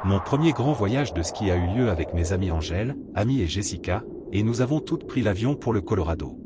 Mon premier grand voyage de ski a eu lieu avec mes amies Angèle, Amy et Jessica, et nous avons toutes pris l'avion pour le Colorado.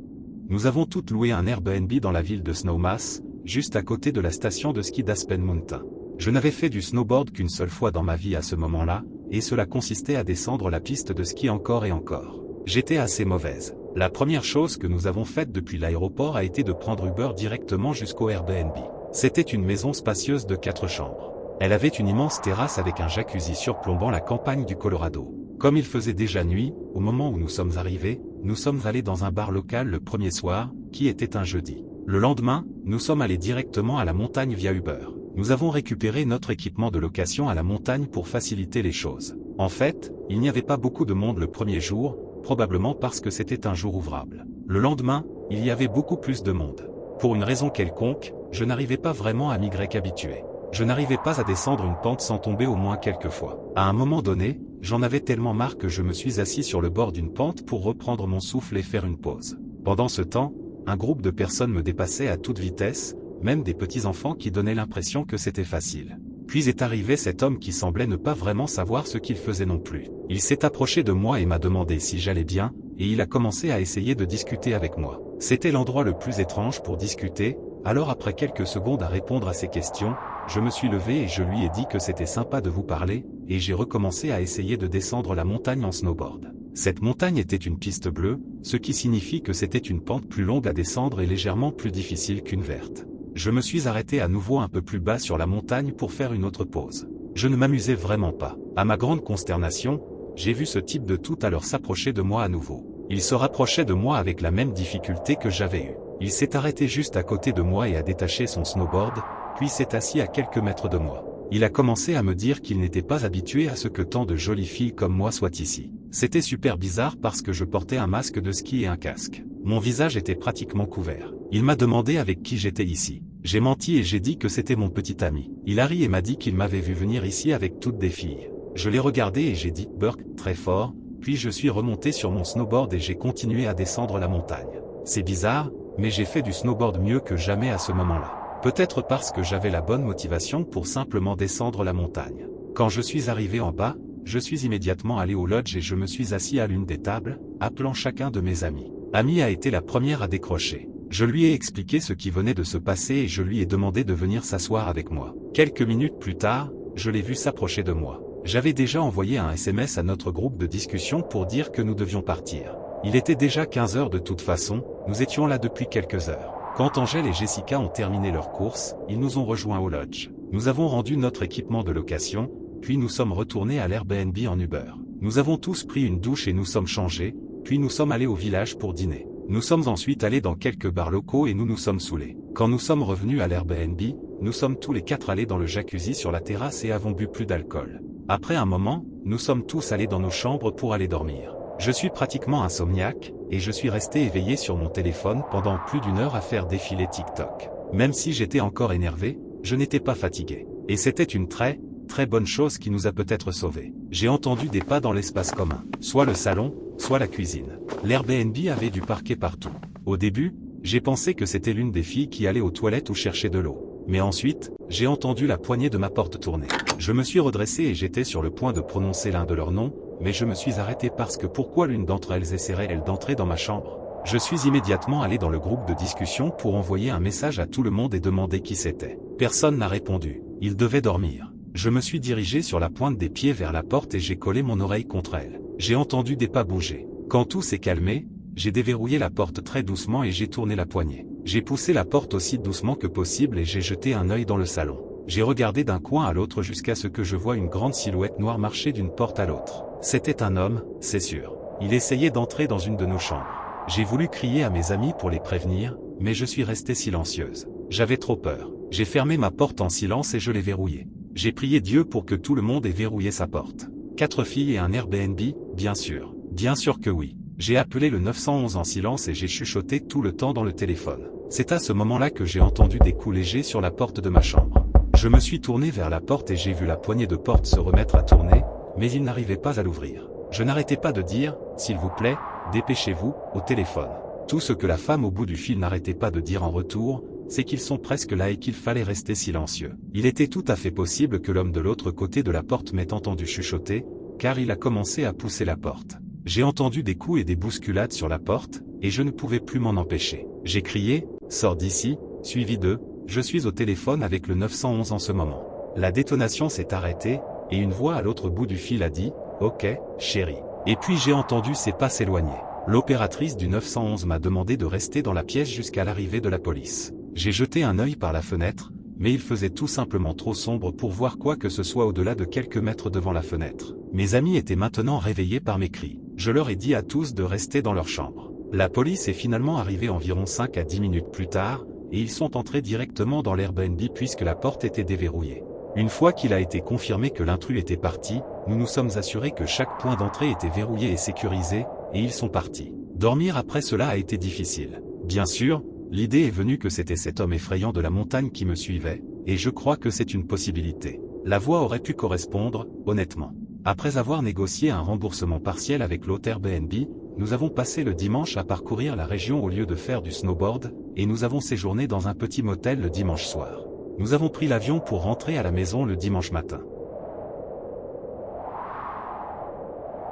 Nous avons toutes loué un Airbnb dans la ville de Snowmass, juste à côté de la station de ski d'Aspen Mountain. Je n'avais fait du snowboard qu'une seule fois dans ma vie à ce moment-là, et cela consistait à descendre la piste de ski encore et encore. J'étais assez mauvaise. La première chose que nous avons faite depuis l'aéroport a été de prendre Uber directement jusqu'au Airbnb. C'était une maison spacieuse de 4 chambres. Elle avait une immense terrasse avec un jacuzzi surplombant la campagne du Colorado. Comme il faisait déjà nuit, au moment où nous sommes arrivés, nous sommes allés dans un bar local le premier soir, qui était un jeudi. Le lendemain, nous sommes allés directement à la montagne via Uber. Nous avons récupéré notre équipement de location à la montagne pour faciliter les choses. En fait, il n'y avait pas beaucoup de monde le premier jour, probablement parce que c'était un jour ouvrable. Le lendemain, il y avait beaucoup plus de monde. Pour une raison quelconque, je n'arrivais pas vraiment à m'y habituer. Je n'arrivais pas à descendre une pente sans tomber au moins quelques fois. À un moment donné, j'en avais tellement marre que je me suis assis sur le bord d'une pente pour reprendre mon souffle et faire une pause. Pendant ce temps, un groupe de personnes me dépassait à toute vitesse, même des petits enfants qui donnaient l'impression que c'était facile. Puis est arrivé cet homme qui semblait ne pas vraiment savoir ce qu'il faisait non plus. Il s'est approché de moi et m'a demandé si j'allais bien, et il a commencé à essayer de discuter avec moi. C'était l'endroit le plus étrange pour discuter, alors après quelques secondes à répondre à ses questions, je me suis levé et je lui ai dit que c'était sympa de vous parler, et j'ai recommencé à essayer de descendre la montagne en snowboard. Cette montagne était une piste bleue, ce qui signifie que c'était une pente plus longue à descendre et légèrement plus difficile qu'une verte. Je me suis arrêté à nouveau un peu plus bas sur la montagne pour faire une autre pause. Je ne m'amusais vraiment pas. À ma grande consternation, j'ai vu ce type de tout à l'heure s'approcher de moi à nouveau. Il se rapprochait de moi avec la même difficulté que j'avais eue. Il s'est arrêté juste à côté de moi et a détaché son snowboard, puis s'est assis à quelques mètres de moi. Il a commencé à me dire qu'il n'était pas habitué à ce que tant de jolies filles comme moi soient ici. C'était super bizarre parce que je portais un masque de ski et un casque. Mon visage était pratiquement couvert. Il m'a demandé avec qui j'étais ici. J'ai menti et j'ai dit que c'était mon petit ami. Il a ri et m'a dit qu'il m'avait vu venir ici avec toutes des filles. Je l'ai regardé et j'ai dit « Burke » très fort, puis je suis remonté sur mon snowboard et j'ai continué à descendre la montagne. C'est bizarre, mais j'ai fait du snowboard mieux que jamais à ce moment-là. Peut-être parce que j'avais la bonne motivation pour simplement descendre la montagne. Quand je suis arrivé en bas, je suis immédiatement allé au lodge et je me suis assis à l'une des tables, appelant chacun de mes amis. Amy a été la première à décrocher. Je lui ai expliqué ce qui venait de se passer et je lui ai demandé de venir s'asseoir avec moi. Quelques minutes plus tard, je l'ai vu s'approcher de moi. J'avais déjà envoyé un SMS à notre groupe de discussion pour dire que nous devions partir. Il était déjà 15 heures de toute façon, nous étions là depuis quelques heures. Quand Angèle et Jessica ont terminé leur course, ils nous ont rejoints au lodge. Nous avons rendu notre équipement de location, puis nous sommes retournés à l'Airbnb en Uber. Nous avons tous pris une douche et nous sommes changés, puis nous sommes allés au village pour dîner. Nous sommes ensuite allés dans quelques bars locaux et nous nous sommes saoulés. Quand nous sommes revenus à l'Airbnb, nous sommes tous les 4 allés dans le jacuzzi sur la terrasse et avons bu plus d'alcool. Après un moment, nous sommes tous allés dans nos chambres pour aller dormir. Je suis pratiquement insomniaque, et je suis resté éveillé sur mon téléphone pendant plus d'une heure à faire défiler TikTok. Même si j'étais encore énervé, je n'étais pas fatigué. Et c'était une très bonne chose qui nous a peut-être sauvés. J'ai entendu des pas dans l'espace commun, soit le salon, soit la cuisine. L'Airbnb avait du parquet partout. Au début, j'ai pensé que c'était l'une des filles qui allait aux toilettes ou chercher de l'eau. Mais ensuite, j'ai entendu la poignée de ma porte tourner. Je me suis redressé et j'étais sur le point de prononcer l'un de leurs noms, mais je me suis arrêté parce que pourquoi l'une d'entre elles essaierait-elle d'entrer dans ma chambre? Je suis immédiatement allé dans le groupe de discussion pour envoyer un message à tout le monde et demander qui c'était. Personne n'a répondu. Ils devaient dormir. Je me suis dirigé sur la pointe des pieds vers la porte et j'ai collé mon oreille contre elle. J'ai entendu des pas bouger. Quand tout s'est calmé, j'ai déverrouillé la porte très doucement et j'ai tourné la poignée. J'ai poussé la porte aussi doucement que possible et j'ai jeté un œil dans le salon. J'ai regardé d'un coin à l'autre jusqu'à ce que je voie une grande silhouette noire marcher d'une porte à l'autre. C'était un homme, c'est sûr. Il essayait d'entrer dans une de nos chambres. J'ai voulu crier à mes amis pour les prévenir, mais je suis restée silencieuse. J'avais trop peur. J'ai fermé ma porte en silence et je l'ai verrouillée. J'ai prié Dieu pour que tout le monde ait verrouillé sa porte. 4 filles et un Airbnb, bien sûr. Bien sûr que oui. J'ai appelé le 911 en silence et j'ai chuchoté tout le temps dans le téléphone. C'est à ce moment-là que j'ai entendu des coups légers sur la porte de ma chambre. Je me suis tourné vers la porte et j'ai vu la poignée de porte se remettre à tourner, mais il n'arrivait pas à l'ouvrir. Je n'arrêtais pas de dire, s'il vous plaît, dépêchez-vous, au téléphone. Tout ce que la femme au bout du fil n'arrêtait pas de dire en retour, c'est qu'ils sont presque là et qu'il fallait rester silencieux. Il était tout à fait possible que l'homme de l'autre côté de la porte m'ait entendu chuchoter, car il a commencé à pousser la porte. J'ai entendu des coups et des bousculades sur la porte, et je ne pouvais plus m'en empêcher. J'ai crié, « Sors d'ici », suivi de, « Je suis au téléphone avec le 911 en ce moment ». La détonation s'est arrêtée, et une voix à l'autre bout du fil a dit, « Ok, chérie ». Et puis j'ai entendu ses pas s'éloigner. L'opératrice du 911 m'a demandé de rester dans la pièce jusqu'à l'arrivée de la police. J'ai jeté un œil par la fenêtre, mais il faisait tout simplement trop sombre pour voir quoi que ce soit au-delà de quelques mètres devant la fenêtre. Mes amis étaient maintenant réveillés par mes cris. Je leur ai dit à tous de rester dans leur chambre. La police est finalement arrivée environ 5 à 10 minutes plus tard, et ils sont entrés directement dans l'Airbnb puisque la porte était déverrouillée. Une fois qu'il a été confirmé que l'intrus était parti, nous nous sommes assurés que chaque point d'entrée était verrouillé et sécurisé, et ils sont partis. Dormir après cela a été difficile. Bien sûr, l'idée est venue que c'était cet homme effrayant de la montagne qui me suivait, et je crois que c'est une possibilité. La voix aurait pu correspondre, honnêtement. Après avoir négocié un remboursement partiel avec l'hôte Airbnb, nous avons passé le dimanche à parcourir la région au lieu de faire du snowboard, et nous avons séjourné dans un petit motel le dimanche soir. Nous avons pris l'avion pour rentrer à la maison le dimanche matin.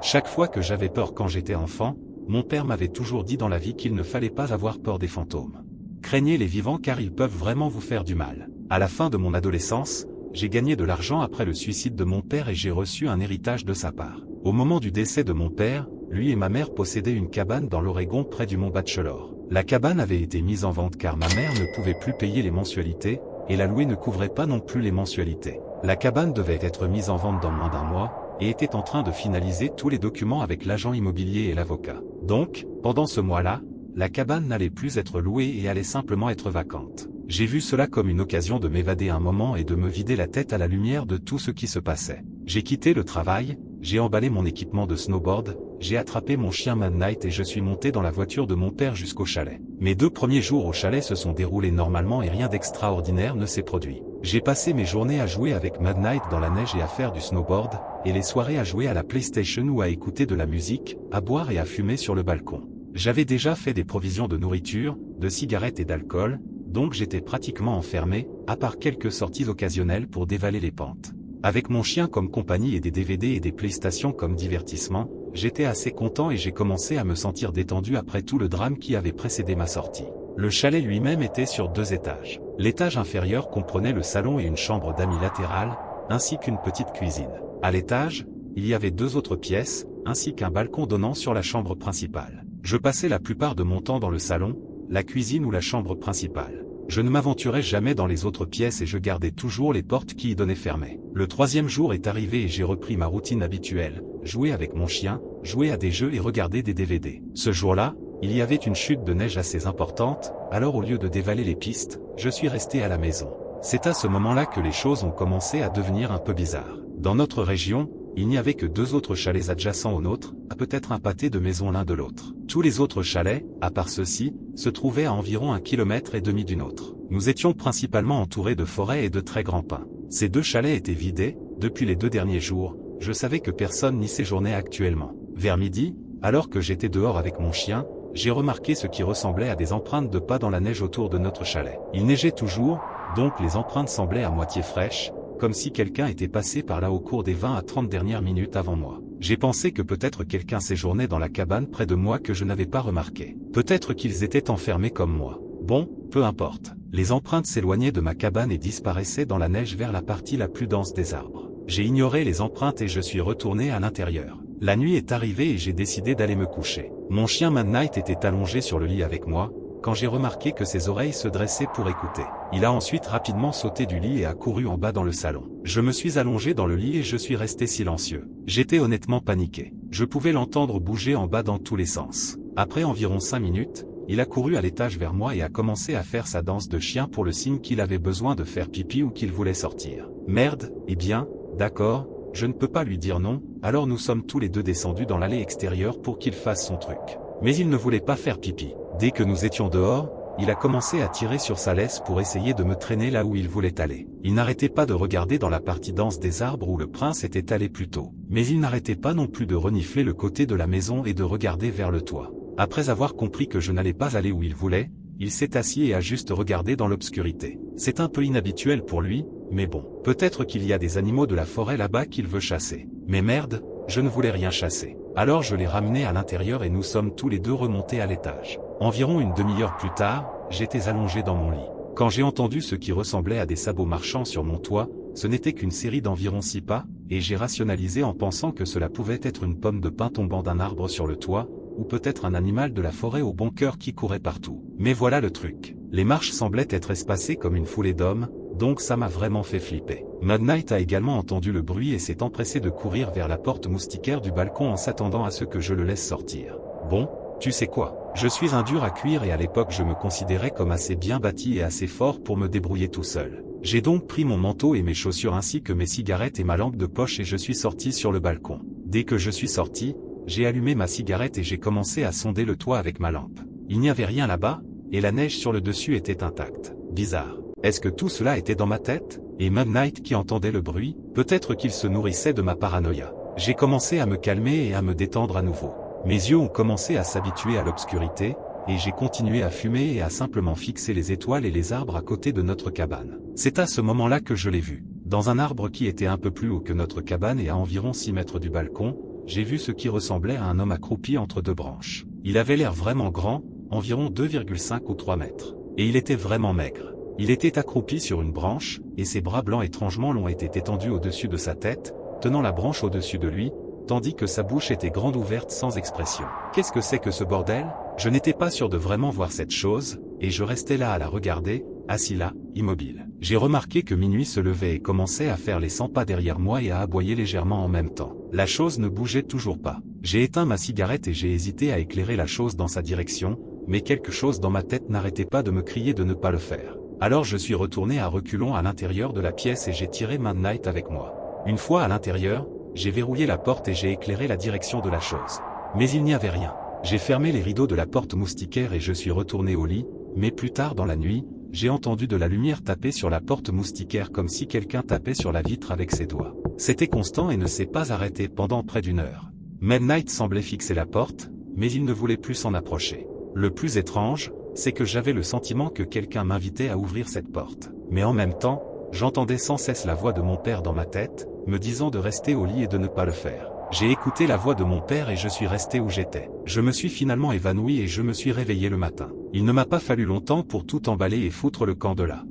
Chaque fois que j'avais peur quand j'étais enfant, mon père m'avait toujours dit dans la vie qu'il ne fallait pas avoir peur des fantômes. Craignez les vivants car ils peuvent vraiment vous faire du mal. À la fin de mon adolescence, j'ai gagné de l'argent après le suicide de mon père et j'ai reçu un héritage de sa part. Au moment du décès de mon père, lui et ma mère possédaient une cabane dans l'Oregon près du mont Bachelor. La cabane avait été mise en vente car ma mère ne pouvait plus payer les mensualités, et la louer ne couvrait pas non plus les mensualités. La cabane devait être mise en vente dans moins d'un mois, et était en train de finaliser tous les documents avec l'agent immobilier et l'avocat. Donc, pendant ce mois-là, la cabane n'allait plus être louée et allait simplement être vacante. J'ai vu cela comme une occasion de m'évader un moment et de me vider la tête à la lumière de tout ce qui se passait. J'ai quitté le travail, j'ai emballé mon équipement de snowboard, j'ai attrapé mon chien Midnight et je suis monté dans la voiture de mon père jusqu'au chalet. Mes 2 premiers jours au chalet se sont déroulés normalement et rien d'extraordinaire ne s'est produit. J'ai passé mes journées à jouer avec Midnight dans la neige et à faire du snowboard, et les soirées à jouer à la PlayStation ou à écouter de la musique, à boire et à fumer sur le balcon. J'avais déjà fait des provisions de nourriture, de cigarettes et d'alcool, donc j'étais pratiquement enfermé, à part quelques sorties occasionnelles pour dévaler les pentes. Avec mon chien comme compagnie et des DVD et des PlayStation comme divertissement, j'étais assez content et j'ai commencé à me sentir détendu après tout le drame qui avait précédé ma sortie. Le chalet lui-même était sur 2 étages. L'étage inférieur comprenait le salon et une chambre d'amis latérale, ainsi qu'une petite cuisine. À l'étage, il y avait 2 autres pièces, ainsi qu'un balcon donnant sur la chambre principale. Je passais la plupart de mon temps dans le salon, la cuisine ou la chambre principale. Je ne m'aventurais jamais dans les autres pièces et je gardais toujours les portes qui y donnaient fermées. Le 3e jour est arrivé et j'ai repris ma routine habituelle, jouer avec mon chien, jouer à des jeux et regarder des DVD. Ce jour-là, il y avait une chute de neige assez importante, alors au lieu de dévaler les pistes, je suis resté à la maison. C'est à ce moment-là que les choses ont commencé à devenir un peu bizarres. Dans notre région, il n'y avait que 2 autres chalets adjacents au nôtre, à peut-être un pâté de maison l'un de l'autre. Tous les autres chalets, à part ceux-ci, se trouvaient à environ 1,5 km du nôtre. Nous étions principalement entourés de forêts et de très grands pins. Ces 2 chalets étaient vidés, depuis les 2 derniers jours, je savais que personne n'y séjournait actuellement. Vers midi, alors que j'étais dehors avec mon chien, j'ai remarqué ce qui ressemblait à des empreintes de pas dans la neige autour de notre chalet. Il neigeait toujours, donc les empreintes semblaient à moitié fraîches, comme si quelqu'un était passé par là au cours des 20 à 30 dernières minutes avant moi. J'ai pensé que peut-être quelqu'un séjournait dans la cabane près de moi que je n'avais pas remarqué. Peut-être qu'ils étaient enfermés comme moi. Bon, peu importe. Les empreintes s'éloignaient de ma cabane et disparaissaient dans la neige vers la partie la plus dense des arbres. J'ai ignoré les empreintes et je suis retourné à l'intérieur. La nuit est arrivée et j'ai décidé d'aller me coucher. Mon chien Midnight était allongé sur le lit avec moi, quand j'ai remarqué que ses oreilles se dressaient pour écouter. Il a ensuite rapidement sauté du lit et a couru en bas dans le salon. Je me suis allongé dans le lit et je suis resté silencieux. J'étais honnêtement paniqué. Je pouvais l'entendre bouger en bas dans tous les sens. Après environ 5 minutes, il a couru à l'étage vers moi et a commencé à faire sa danse de chien pour le signe qu'il avait besoin de faire pipi ou qu'il voulait sortir. Merde, eh bien, d'accord, je ne peux pas lui dire non, alors nous sommes tous les 2 descendus dans l'allée extérieure pour qu'il fasse son truc. Mais il ne voulait pas faire pipi. Dès que nous étions dehors, il a commencé à tirer sur sa laisse pour essayer de me traîner là où il voulait aller. Il n'arrêtait pas de regarder dans la partie dense des arbres où le prince était allé plus tôt. Mais il n'arrêtait pas non plus de renifler le côté de la maison et de regarder vers le toit. Après avoir compris que je n'allais pas aller où il voulait, il s'est assis et a juste regardé dans l'obscurité. C'est un peu inhabituel pour lui, mais bon. Peut-être qu'il y a des animaux de la forêt là-bas qu'il veut chasser. Mais merde, je ne voulais rien chasser. Alors je l'ai ramené à l'intérieur et nous sommes tous les deux remontés à l'étage. Environ une demi-heure plus tard, j'étais allongé dans mon lit. Quand j'ai entendu ce qui ressemblait à des sabots marchant sur mon toit, ce n'était qu'une série d'environ 6 pas, et j'ai rationalisé en pensant que cela pouvait être une pomme de pin tombant d'un arbre sur le toit, ou peut-être un animal de la forêt au bon cœur qui courait partout. Mais voilà le truc. Les marches semblaient être espacées comme une foulée d'hommes, donc ça m'a vraiment fait flipper. Mud Knight a également entendu le bruit et s'est empressé de courir vers la porte moustiquaire du balcon en s'attendant à ce que je le laisse sortir. Bon, tu sais quoi, je suis un dur à cuire et à l'époque je me considérais comme assez bien bâti et assez fort pour me débrouiller tout seul. J'ai donc pris mon manteau et mes chaussures ainsi que mes cigarettes et ma lampe de poche et je suis sorti sur le balcon. Dès que je suis sorti, j'ai allumé ma cigarette et j'ai commencé à sonder le toit avec ma lampe. Il n'y avait rien là-bas, et la neige sur le dessus était intacte. Bizarre. Est-ce que tout cela était dans ma tête? Et Mud Knight qui entendait le bruit, peut-être qu'il se nourrissait de ma paranoïa. J'ai commencé à me calmer et à me détendre à nouveau. Mes yeux ont commencé à s'habituer à l'obscurité, et j'ai continué à fumer et à simplement fixer les étoiles et les arbres à côté de notre cabane. C'est à ce moment-là que je l'ai vu. Dans un arbre qui était un peu plus haut que notre cabane et à environ 6 mètres du balcon, j'ai vu ce qui ressemblait à un homme accroupi entre deux branches. Il avait l'air vraiment grand, environ 2,5 ou 3 mètres. Et il était vraiment maigre. Il était accroupi sur une branche, et ses bras blancs étrangement longs étaient étendus au-dessus de sa tête, tenant la branche au-dessus de lui, tandis que sa bouche était grande ouverte sans expression. Qu'est-ce que c'est que ce bordel? Je n'étais pas sûr de vraiment voir cette chose, et je restais là à la regarder, assis là, immobile. J'ai remarqué que minuit se levait et commençait à faire les 100 pas derrière moi et à aboyer légèrement en même temps. La chose ne bougeait toujours pas. J'ai éteint ma cigarette et j'ai hésité à éclairer la chose dans sa direction, mais quelque chose dans ma tête n'arrêtait pas de me crier de ne pas le faire. Alors je suis retourné à reculons à l'intérieur de la pièce et j'ai tiré Mud Knight avec moi. Une fois à l'intérieur, j'ai verrouillé la porte et j'ai éclairé la direction de la chose. Mais il n'y avait rien. J'ai fermé les rideaux de la porte moustiquaire et je suis retourné au lit, mais plus tard dans la nuit, j'ai entendu de la lumière taper sur la porte moustiquaire comme si quelqu'un tapait sur la vitre avec ses doigts. C'était constant et ne s'est pas arrêté pendant près d'une heure. Mud Knight semblait fixer la porte, mais il ne voulait plus s'en approcher. Le plus étrange, c'est que j'avais le sentiment que quelqu'un m'invitait à ouvrir cette porte. Mais en même temps, j'entendais sans cesse la voix de mon père dans ma tête, me disant de rester au lit et de ne pas le faire. J'ai écouté la voix de mon père et je suis resté où j'étais. Je me suis finalement évanoui et je me suis réveillé le matin. Il ne m'a pas fallu longtemps pour tout emballer et foutre le camp de là.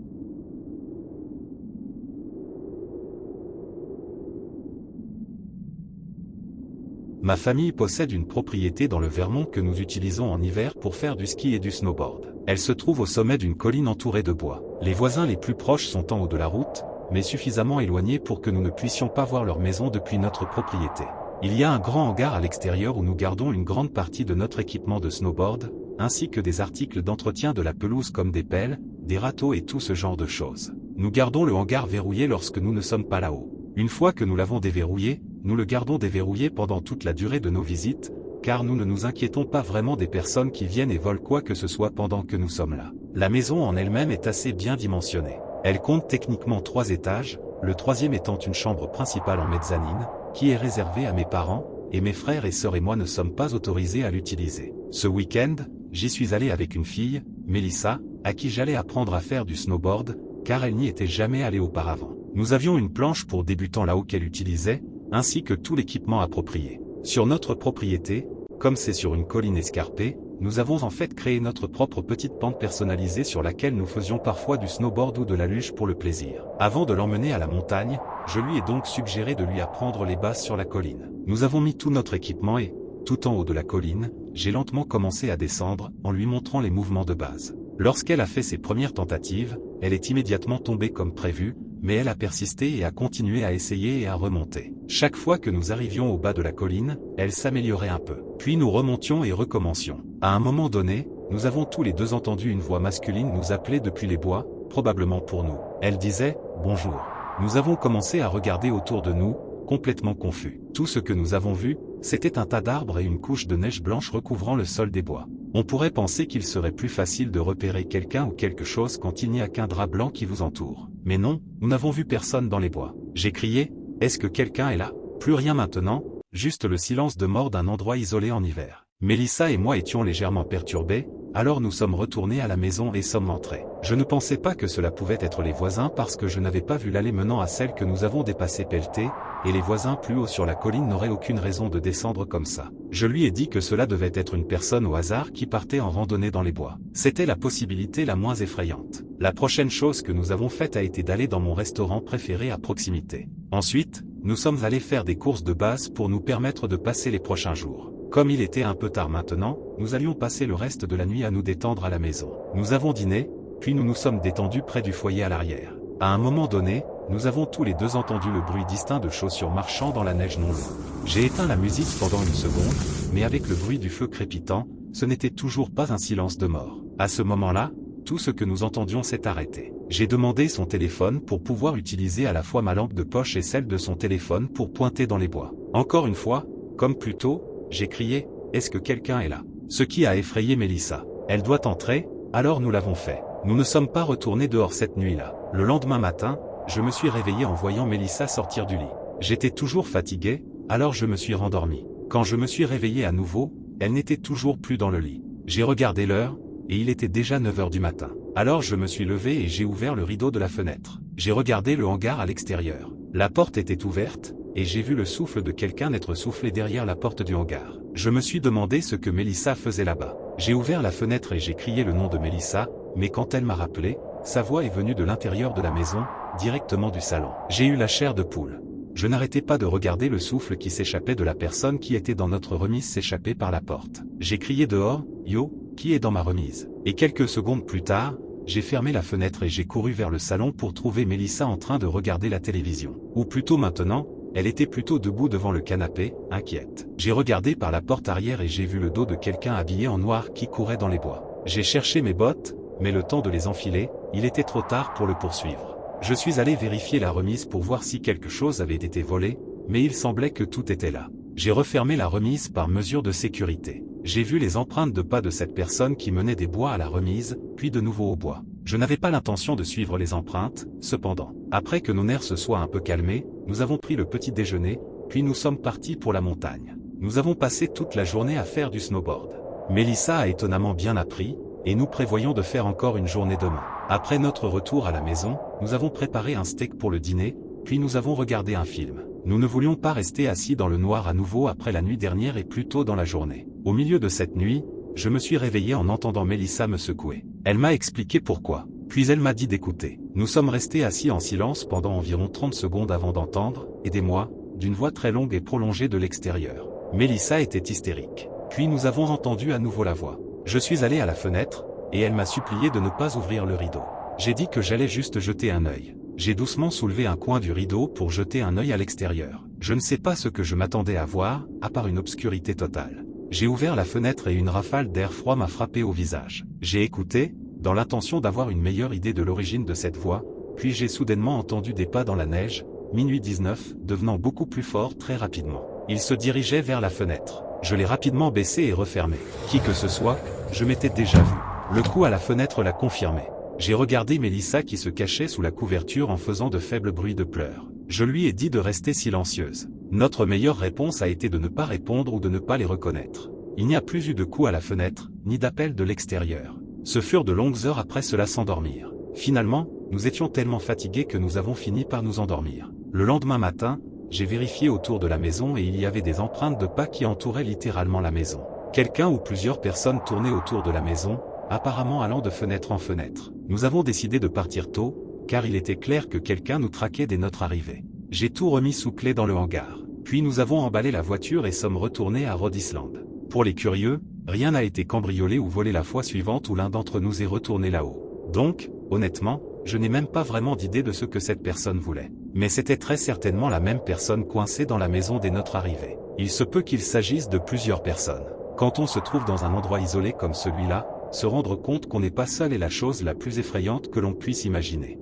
Ma famille possède une propriété dans le Vermont que nous utilisons en hiver pour faire du ski et du snowboard. Elle se trouve au sommet d'une colline entourée de bois. Les voisins les plus proches sont en haut de la route, mais suffisamment éloignés pour que nous ne puissions pas voir leur maison depuis notre propriété. Il y a un grand hangar à l'extérieur où nous gardons une grande partie de notre équipement de snowboard, ainsi que des articles d'entretien de la pelouse comme des pelles, des râteaux et tout ce genre de choses. Nous gardons le hangar verrouillé lorsque nous ne sommes pas là-haut. Une fois que nous l'avons déverrouillé, nous le gardons déverrouillé pendant toute la durée de nos visites, car nous ne nous inquiétons pas vraiment des personnes qui viennent et volent quoi que ce soit pendant que nous sommes là. La maison en elle-même est assez bien dimensionnée. Elle compte techniquement 3 étages, le 3e étant une chambre principale en mezzanine, qui est réservée à mes parents, et mes frères et sœurs et moi ne sommes pas autorisés à l'utiliser. Ce week-end, j'y suis allé avec une fille, Melissa, à qui j'allais apprendre à faire du snowboard, car elle n'y était jamais allée auparavant. Nous avions une planche pour débutants là-haut qu'elle utilisait, ainsi que tout l'équipement approprié. Sur notre propriété, comme c'est sur une colline escarpée, nous avons en fait créé notre propre petite pente personnalisée sur laquelle nous faisions parfois du snowboard ou de la luge pour le plaisir. Avant de l'emmener à la montagne, je lui ai donc suggéré de lui apprendre les bases sur la colline. Nous avons mis tout notre équipement et, tout en haut de la colline, j'ai lentement commencé à descendre en lui montrant les mouvements de base. Lorsqu'elle a fait ses premières tentatives, elle est immédiatement tombée comme prévu, mais elle a persisté et a continué à essayer et à remonter. Chaque fois que nous arrivions au bas de la colline, elle s'améliorait un peu. Puis nous remontions et recommencions. À un moment donné, nous avons tous les deux entendu une voix masculine nous appeler depuis les bois, probablement pour nous. Elle disait « Bonjour ». Nous avons commencé à regarder autour de nous, complètement confus. Tout ce que nous avons vu, c'était un tas d'arbres et une couche de neige blanche recouvrant le sol des bois. On pourrait penser qu'il serait plus facile de repérer quelqu'un ou quelque chose quand il n'y a qu'un drap blanc qui vous entoure. Mais non, nous n'avons vu personne dans les bois. J'ai crié, est-ce que quelqu'un est là? Plus rien maintenant, juste le silence de mort d'un endroit isolé en hiver. Melissa et moi étions légèrement perturbés, Alors nous sommes retournés à la maison et sommes entrés. Je ne pensais pas que cela pouvait être les voisins parce que je n'avais pas vu l'allée menant à celle que nous avons dépassée pelletée, et les voisins plus haut sur la colline n'auraient aucune raison de descendre comme ça. Je lui ai dit que cela devait être une personne au hasard qui partait en randonnée dans les bois. C'était la possibilité la moins effrayante. La prochaine chose que nous avons faite a été d'aller dans mon restaurant préféré à proximité. Ensuite, nous sommes allés faire des courses de base pour nous permettre de passer les prochains jours. Comme il était un peu tard maintenant, nous allions passer le reste de la nuit à nous détendre à la maison. Nous avons dîné, puis nous nous sommes détendus près du foyer à l'arrière. À un moment donné, nous avons tous les deux entendu le bruit distinct de chaussures marchant dans la neige non lourde. J'ai éteint la musique pendant une seconde, mais avec le bruit du feu crépitant, ce n'était toujours pas un silence de mort. À ce moment-là, tout ce que nous entendions s'est arrêté. J'ai demandé son téléphone pour pouvoir utiliser à la fois ma lampe de poche et celle de son téléphone pour pointer dans les bois. Encore une fois, comme plus tôt, j'ai crié « Est-ce que quelqu'un est là ?» Ce qui a effrayé Mélissa. Elle doit entrer, alors nous l'avons fait. Nous ne sommes pas retournés dehors cette nuit-là. Le lendemain matin, je me suis réveillé en voyant Mélissa sortir du lit. J'étais toujours fatigué, alors je me suis rendormi. Quand je me suis réveillé à nouveau, elle n'était toujours plus dans le lit. J'ai regardé l'heure, et il était déjà 9 heures du matin. Alors je me suis levé et j'ai ouvert le rideau de la fenêtre. J'ai regardé le hangar à l'extérieur. La porte était ouverte, et j'ai vu le souffle de quelqu'un être soufflé derrière la porte du hangar. Je me suis demandé ce que Mélissa faisait là-bas. J'ai ouvert la fenêtre et j'ai crié le nom de Mélissa, mais quand elle m'a rappelé, sa voix est venue de l'intérieur de la maison, directement du salon. J'ai eu la chair de poule. Je n'arrêtais pas de regarder le souffle qui s'échappait de la personne qui était dans notre remise s'échapper par la porte. J'ai crié dehors, « Yo, qui est dans ma remise ?» Et quelques secondes plus tard, j'ai fermé la fenêtre et j'ai couru vers le salon pour trouver Mélissa en train de regarder la télévision. Ou plutôt maintenant, elle était plutôt debout devant le canapé, inquiète. J'ai regardé par la porte arrière et j'ai vu le dos de quelqu'un habillé en noir qui courait dans les bois. J'ai cherché mes bottes, mais le temps de les enfiler, il était trop tard pour le poursuivre. Je suis allé vérifier la remise pour voir si quelque chose avait été volé, mais il semblait que tout était là. J'ai refermé la remise par mesure de sécurité. J'ai vu les empreintes de pas de cette personne qui menait des bois à la remise, puis de nouveau au bois. Je n'avais pas l'intention de suivre les empreintes, cependant. Après que nos nerfs se soient un peu calmés, nous avons pris le petit déjeuner, puis nous sommes partis pour la montagne. Nous avons passé toute la journée à faire du snowboard. Mélissa a étonnamment bien appris, et nous prévoyons de faire encore une journée demain. Après notre retour à la maison, nous avons préparé un steak pour le dîner, puis nous avons regardé un film. Nous ne voulions pas rester assis dans le noir à nouveau après la nuit dernière et plus tôt dans la journée. Au milieu de cette nuit, je me suis réveillé en entendant Mélissa me secouer. Elle m'a expliqué pourquoi. Puis elle m'a dit d'écouter. Nous sommes restés assis en silence pendant environ 30 secondes avant d'entendre « Aidez-moi » d'une voix très longue et prolongée de l'extérieur. Mélissa était hystérique. Puis nous avons entendu à nouveau la voix. Je suis allé à la fenêtre, et elle m'a supplié de ne pas ouvrir le rideau. J'ai dit que j'allais juste jeter un œil. J'ai doucement soulevé un coin du rideau pour jeter un œil à l'extérieur. Je ne sais pas ce que je m'attendais à voir, à part une obscurité totale. J'ai ouvert la fenêtre et une rafale d'air froid m'a frappé au visage. J'ai écouté, dans l'intention d'avoir une meilleure idée de l'origine de cette voix, puis j'ai soudainement entendu des pas dans la neige, minuit 19, devenant beaucoup plus fort très rapidement. Il se dirigeait vers la fenêtre. Je l'ai rapidement baissé et refermé. Qui que ce soit, je m'étais déjà vu. Le coup à la fenêtre l'a confirmé. J'ai regardé Mélissa qui se cachait sous la couverture en faisant de faibles bruits de pleurs. Je lui ai dit de rester silencieuse. Notre meilleure réponse a été de ne pas répondre ou de ne pas les reconnaître. Il n'y a plus eu de coup à la fenêtre, ni d'appel de l'extérieur. Ce furent de longues heures après cela s'endormir. Finalement, nous étions tellement fatigués que nous avons fini par nous endormir. Le lendemain matin, j'ai vérifié autour de la maison et il y avait des empreintes de pas qui entouraient littéralement la maison. Quelqu'un ou plusieurs personnes tournaient autour de la maison, apparemment allant de fenêtre en fenêtre. Nous avons décidé de partir tôt, car il était clair que quelqu'un nous traquait dès notre arrivée. J'ai tout remis sous clé dans le hangar. Puis nous avons emballé la voiture et sommes retournés à Rhode Island. Pour les curieux, rien n'a été cambriolé ou volé la fois suivante où l'un d'entre nous est retourné là-haut. Donc, honnêtement, je n'ai même pas vraiment d'idée de ce que cette personne voulait. Mais c'était très certainement la même personne coincée dans la maison dès notre arrivée. Il se peut qu'il s'agisse de plusieurs personnes. Quand on se trouve dans un endroit isolé comme celui-là, se rendre compte qu'on n'est pas seul est la chose la plus effrayante que l'on puisse imaginer.